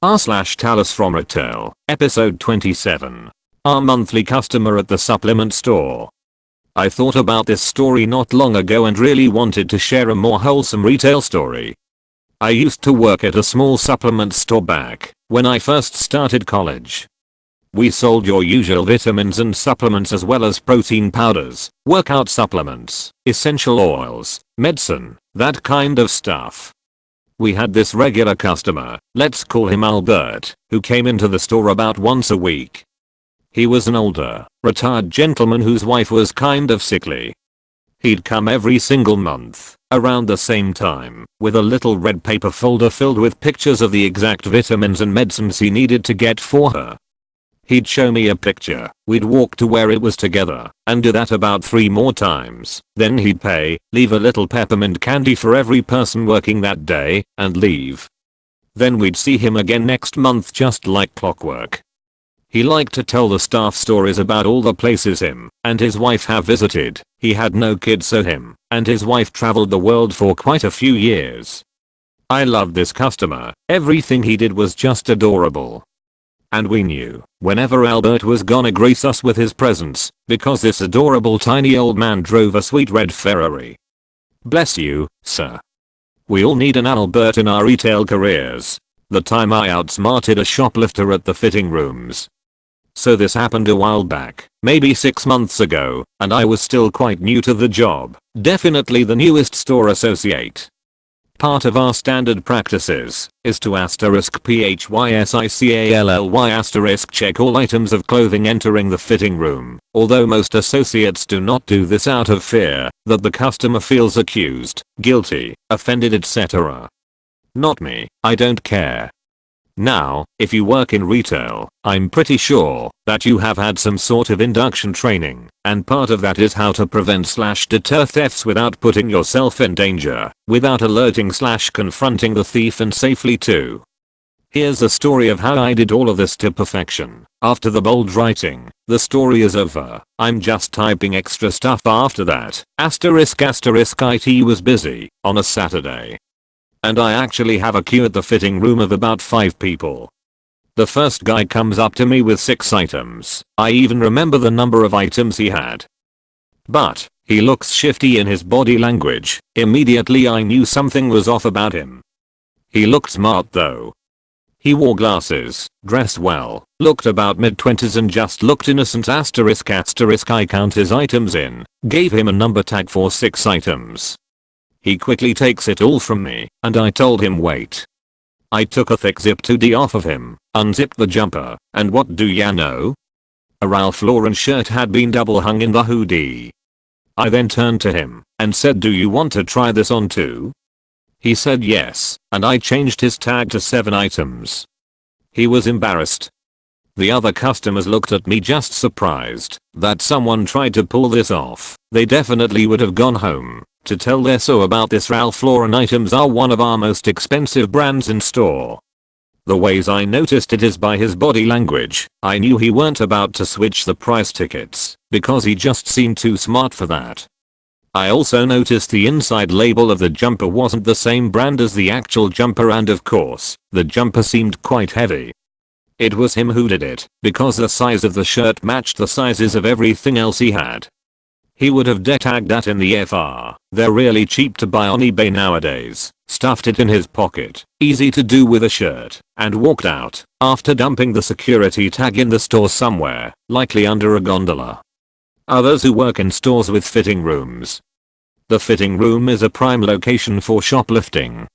r/TalesFromRetail, episode 27. Our monthly customer at the supplement store. I thought about this story not long ago and really wanted to share a more wholesome retail story. I used to work at a small supplement store back when I first started college. We sold your usual vitamins and supplements as well as protein powders, workout supplements, essential oils, medicine, that kind of stuff. We had this regular customer, let's call him Albert, who came into the store about once a week. He was an older, retired gentleman whose wife was kind of sickly. He'd come every single month, around the same time, with a little red paper folder filled with pictures of the exact vitamins and medicines he needed to get for her. He'd show me a picture, we'd walk to where it was together, and do that about 3 more times. Then he'd pay, leave a little peppermint candy for every person working that day, and leave. Then we'd see him again next month just like clockwork. He liked to tell the staff stories about all the places him and his wife have visited. He had no kids, so him and his wife traveled the world for quite a few years. I loved this customer, everything he did was just adorable. And we knew whenever Albert was gonna grace us with his presence, because this adorable tiny old man drove a sweet red Ferrari. Bless you, sir. We all need an Albert in our retail careers. The time I outsmarted a shoplifter at the fitting rooms. So this happened a while back, maybe 6 months ago, and I was still quite new to the job, definitely the newest store associate. Part of our standard practices is to *PHYSICALLY* check all items of clothing entering the fitting room, although most associates do not do this out of fear that the customer feels accused, guilty, offended, etc. Not me, I don't care. Now, if you work in retail, I'm pretty sure that you have had some sort of induction training, and part of that is how to prevent/deter thefts without putting yourself in danger, without alerting/confronting the thief, and safely too. Here's the story of how I did all of this to perfection. After the bold writing, the story is over. I'm just typing extra stuff after that. **IT was busy on a Saturday. And I actually have a queue at the fitting room of about 5 people. The first guy comes up to me with 6 items. I even remember the number of items he had. But he looks shifty in his body language. Immediately I knew something was off about him. He looked smart though. He wore glasses, dressed well, looked about mid-20s and just looked innocent. I count his items in, gave him a number tag for 6 items. He quickly takes it all from me, and I told him wait. I took a thick zip 2D off of him, unzipped the jumper, and what do ya know? A Ralph Lauren shirt had been double hung in the hoodie. I then turned to him and said, do you want to try this on too? He said yes, and I changed his tag to 7 items. He was embarrassed. The other customers looked at me just surprised that someone tried to pull this off. They definitely would have gone home to tell their sew about this. Ralph Lauren items are one of our most expensive brands in store. The ways I noticed it is by his body language. I knew he weren't about to switch the price tickets because he just seemed too smart for that. I also noticed the inside label of the jumper wasn't the same brand as the actual jumper, and of course, the jumper seemed quite heavy. It was him who did it because the size of the shirt matched the sizes of everything else he had. He would have tagged that in the FR. They're really cheap to buy on eBay nowadays. Stuffed it in his pocket, easy to do with a shirt, and walked out after dumping the security tag in the store somewhere, likely under a gondola. Others who work in stores with fitting rooms. The fitting room is a prime location for shoplifting.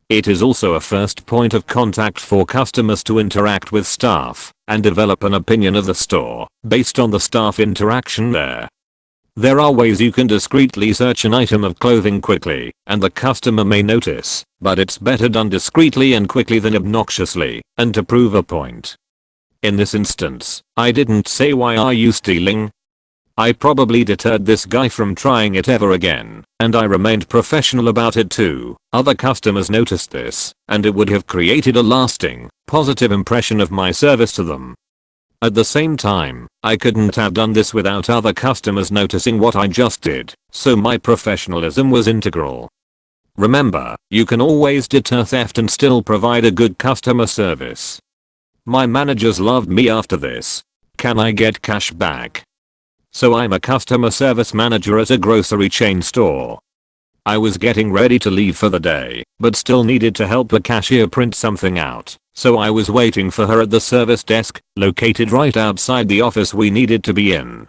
It is also a first point of contact for customers to interact with staff and develop an opinion of the store based on the staff interaction there. There are ways you can discreetly search an item of clothing quickly, and the customer may notice, but it's better done discreetly and quickly than obnoxiously, and to prove a point. In this instance, I didn't say, why are you stealing? I probably deterred this guy from trying it ever again, and I remained professional about it too. Other customers noticed this, and it would have created a lasting, positive impression of my service to them. At the same time, I couldn't have done this without other customers noticing what I just did, so my professionalism was integral. Remember, you can always deter theft and still provide a good customer service. My managers loved me after this. Can I get cash back? So I'm a customer service manager at a grocery chain store. I was getting ready to leave for the day, but still needed to help the cashier print something out, so I was waiting for her at the service desk, located right outside the office we needed to be in.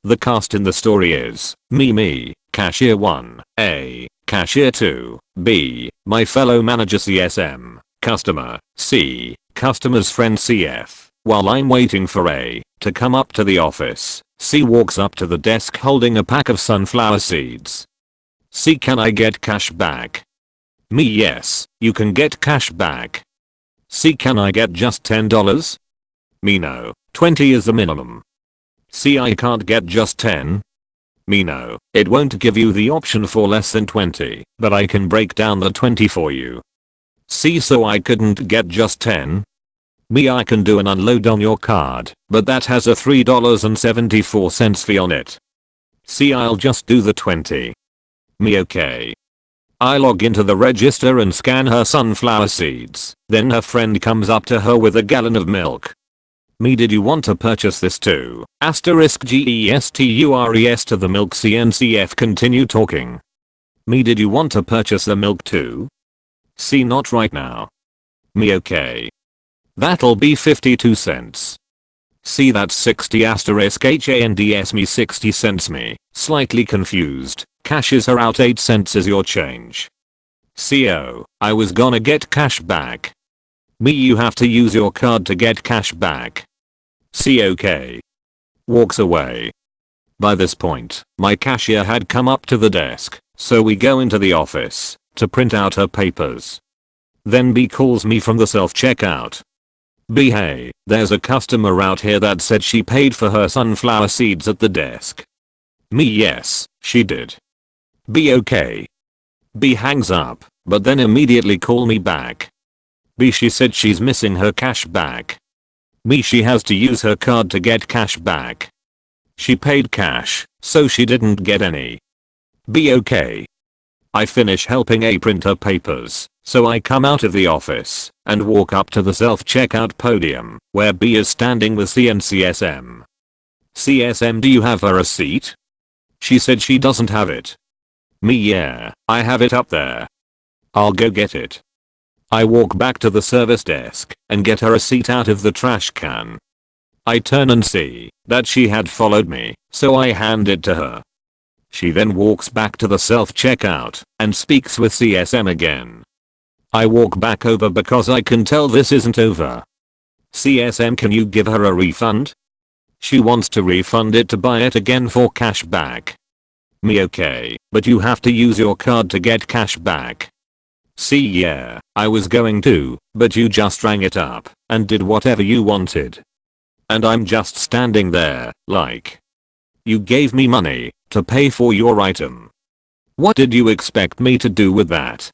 The cast in the story is me, cashier 1, A, cashier 2, B, my fellow manager CSM, customer, C, customer's friend CF. While I'm waiting for A to come up to the office, C walks up to the desk holding a pack of sunflower seeds. C, can I get cash back? Me, yes, you can get cash back. C, can I get just $10? Me, no, 20 is the minimum. C, I can't get just 10. Me, no, it won't give you the option for less than 20, but I can break down the 20 for you. C, so I couldn't get just 10? Me, I can do an unload on your card, but that has a $3.74 fee on it. C, I'll just do the 20. Me, okay. I log into the register and scan her sunflower seeds. Then her friend comes up to her with a gallon of milk. Me, did you want to purchase this too? *GESTURES to the milk. CNCF continue talking. Me, did you want to purchase the milk too? C, not right now. Me, okay. That'll be 52 cents. C, that's 60 *HANDS. Me, 60 cents. Me, slightly confused. Cashes her out 8 cents as your change. CO, I was gonna get cash back. Me, you have to use your card to get cash back. C, okay. Walks away. By this point, my cashier had come up to the desk, so we go into the office to print out her papers. Then B calls me from the self-checkout. B, hey, there's a customer out here that said she paid for her sunflower seeds at the desk. Me, yes, she did. B, okay. B hangs up, but then immediately call me back. B, she said she's missing her cash back. Me, she has to use her card to get cash back. She paid cash, so she didn't get any. B, okay. I finish helping A print her papers, so I come out of the office and walk up to the self-checkout podium where B is standing with C and CSM. CSM, do you have a receipt? She said she doesn't have it. Me, yeah, I have it up there. I'll go get it. I walk back to the service desk and get her receipt out of the trash can. I turn and see that she had followed me, so I hand it to her. She then walks back to the self-checkout and speaks with CSM again. I walk back over because I can tell this isn't over. CSM, can you give her a refund? She wants to refund it to buy it again for cash back. Me, okay, but you have to use your card to get cash back. C, yeah, I was going to, but you just rang it up and did whatever you wanted. And I'm just standing there, like. You gave me money to pay for your item. What did you expect me to do with that?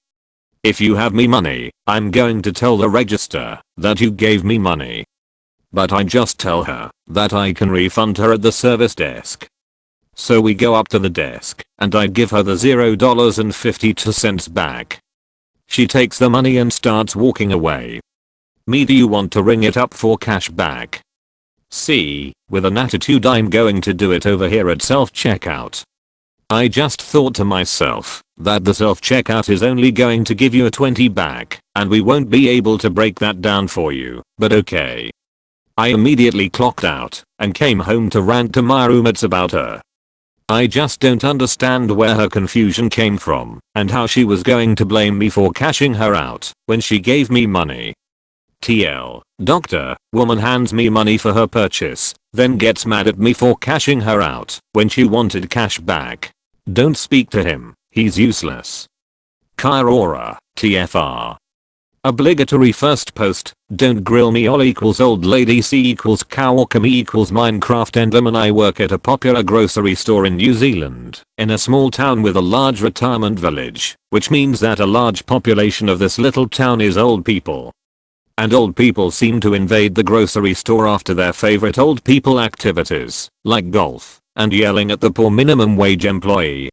If you have me money, I'm going to tell the register that you gave me money. But I just tell her that I can refund her at the service desk. So we go up to the desk and I give her the $0.52 back. She takes the money and starts walking away. Me, do you want to ring it up for cash back? C, with an attitude, I'm going to do it over here at self-checkout. I just thought to myself that the self-checkout is only going to give you a 20 back and we won't be able to break that down for you, but okay. I immediately clocked out and came home to rant to my roommates about her. I just don't understand where her confusion came from and how she was going to blame me for cashing her out when she gave me money. TL, doctor, woman hands me money for her purchase, then gets mad at me for cashing her out when she wanted cash back. Don't speak to him, he's useless. Kyrora, TFR. Obligatory first post, don't grill me all equals old lady C equals Kawakami equals Minecraft Enderman. I work at a popular grocery store in New Zealand, in a small town with a large retirement village, which means that a large population of this little town is old people. And old people seem to invade the grocery store after their favorite old people activities, like golf, and yelling at the poor minimum wage employee.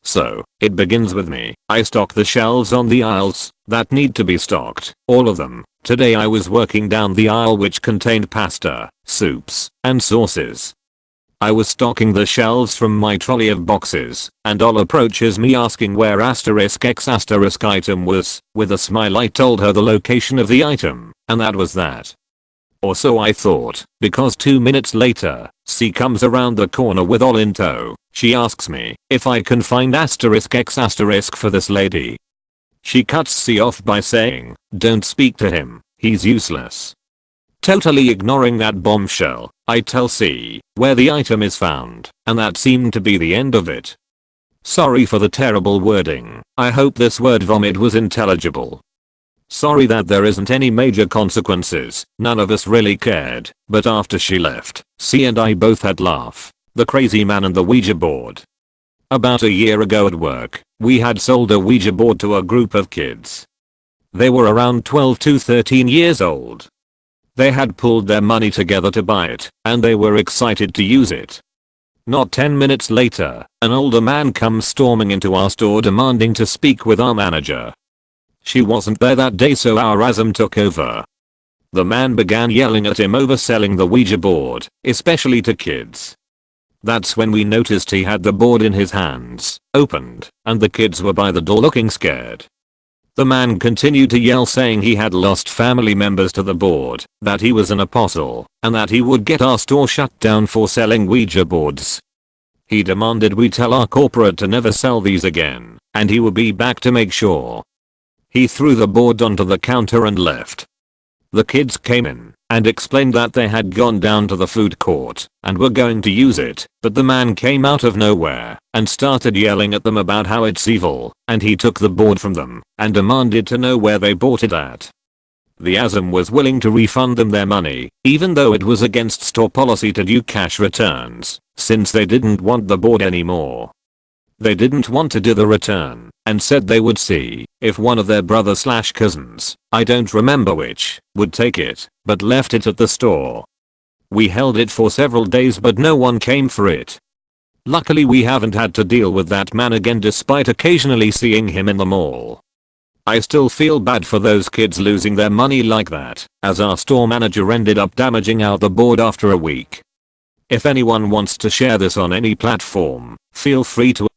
So, it begins with me. I stock the shelves on the aisles that need to be stocked, all of them. Today I was working down the aisle which contained pasta, soups, and sauces. I was stocking the shelves from my trolley of boxes, and Ol approaches me asking where *x* item was. With a smile I told her the location of the item, and that was that. Or so I thought, because 2 minutes later, C comes around the corner with Ol in tow. She asks me if I can find *x* for this lady. She cuts C off by saying, "Don't speak to him, he's useless." Totally ignoring that bombshell, I tell C where the item is found, and that seemed to be the end of it. Sorry for the terrible wording. I hope this word vomit was intelligible. Sorry that there isn't any major consequences, none of us really cared, but after she left, C and I both had laugh. The crazy man and the Ouija board. About a year ago at work, we had sold a Ouija board to a group of kids. They were around 12 to 13 years old. They had pulled their money together to buy it, and they were excited to use it. Not 10 minutes later, an older man comes storming into our store demanding to speak with our manager. She wasn't there that day, so our asm took over. The man began yelling at him over selling the Ouija board, especially to kids. That's when we noticed he had the board in his hands, opened, and the kids were by the door looking scared. The man continued to yell saying he had lost family members to the board, that he was an apostle, and that he would get our store shut down for selling Ouija boards. He demanded we tell our corporate to never sell these again, and he would be back to make sure. He threw the board onto the counter and left. The kids came in and explained that they had gone down to the food court and were going to use it, but the man came out of nowhere and started yelling at them about how it's evil, and he took the board from them and demanded to know where they bought it at. The ASM was willing to refund them their money, even though it was against store policy to do cash returns, since they didn't want the board anymore. They didn't want to do the return and said they would see if one of their brother/cousins, I don't remember which, would take it, but left it at the store. We held it for several days but no one came for it. Luckily we haven't had to deal with that man again despite occasionally seeing him in the mall. I still feel bad for those kids losing their money like that, as our store manager ended up damaging out the board after a week. If anyone wants to share this on any platform, feel free to